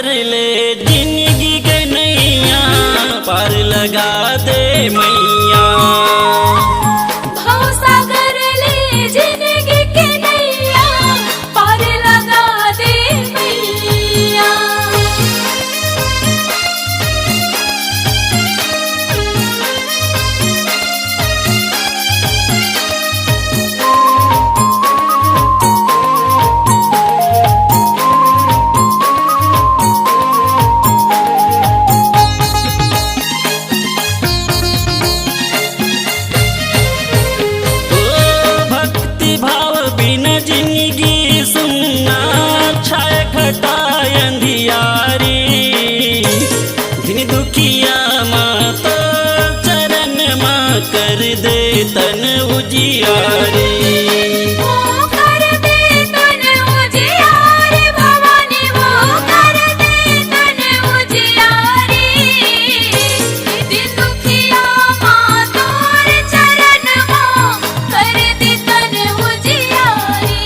सागर ले जिंदगी के नैया पार लगा दे मैया। भव सागर ले जिंदगी के नैया पार लगा दे मैया। दुखिया माँ तो चरण माँ कर दे तन उजियारी। कर दे तन उजियारी भवानी वो कर दे तन उजियारी। दिन दुखिया माँ तोर चरण माँ कर दे तन उजियारी।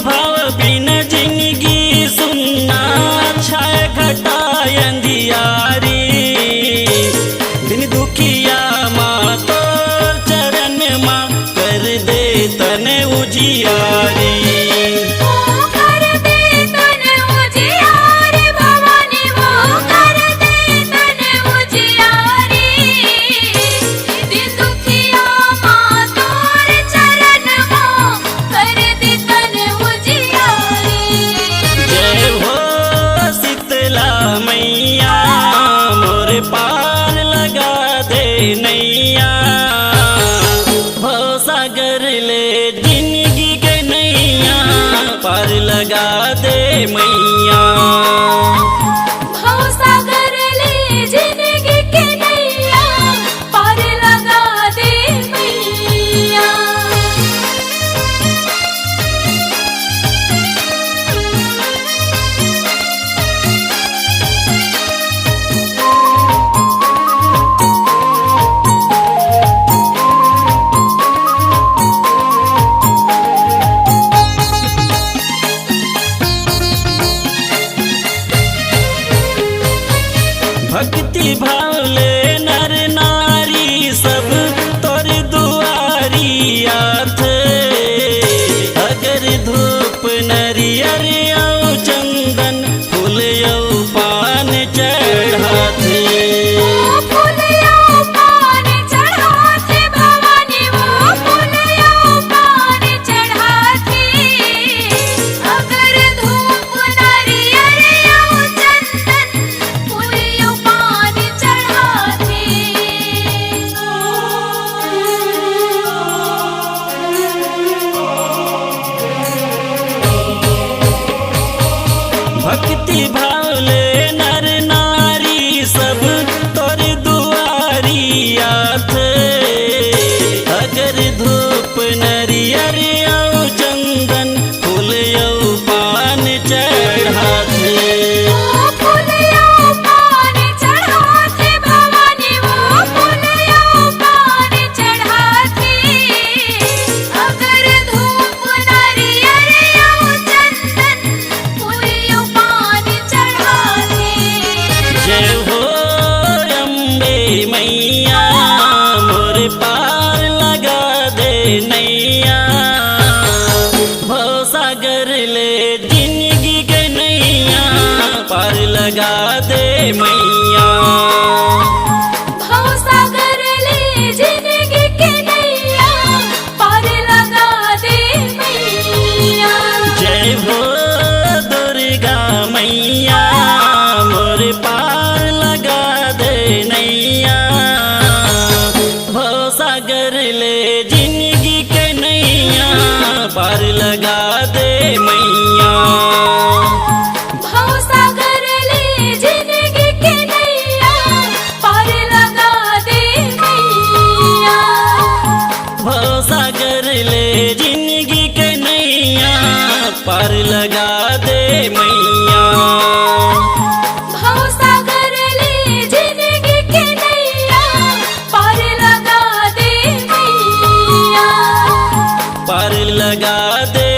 भाव बिन जिंदगी सुनना छाय घटा अंधियारी। दिन दुखिया माँ तो चरण माँ कर दे तन उजियारी। कर दे तन उजियारी भवानी वो कर दे तन उजियारी। दिन दुखिया माँ तोर चरण माँ कर दे तन उजियारी। जय हो शीतला मैया मोर पार लगा दे नैया। भव सागर ले जिंदगी के नैया पार लगा दे मैया। भव सागर ले जिंदगी के नैया पार लगा दे मैया। भक्ति भाव ले नर नारी सब तोर दुआरी आथ। अगर धूप नरियर औ चंदन फूल औ पान चढ़ाथे। फूल औ पान चढ़ाथे भवानी वो फूल औ पान चढ़ाथे। अगर धूप नारियल औ चंदन फूल औ पान चढ़ाथे। भक्ति भाव ले नर नारी सब तोर दुआरी आथ। अगर धूप नरियर औ चंदन फूल औ पान चढ़ाथे। फूल औ पान चढ़ाथे भवानी वो फूल औ पान चढ़ाथे। अगर धूप नारियल औ चंदन फूल औ पान चढ़ाथे। जय हो अम्बे मैया मोर पार लगा दे नैया। भव सागर ले जिंदगी के नैया पार लगा दे मैया। भव सागर ले जिंदगी के नैया पार लगा दे मैया। जय हो दुर्गा मैया मोर पार लगा दे नैया।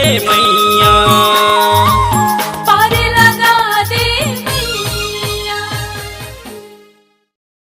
मैया।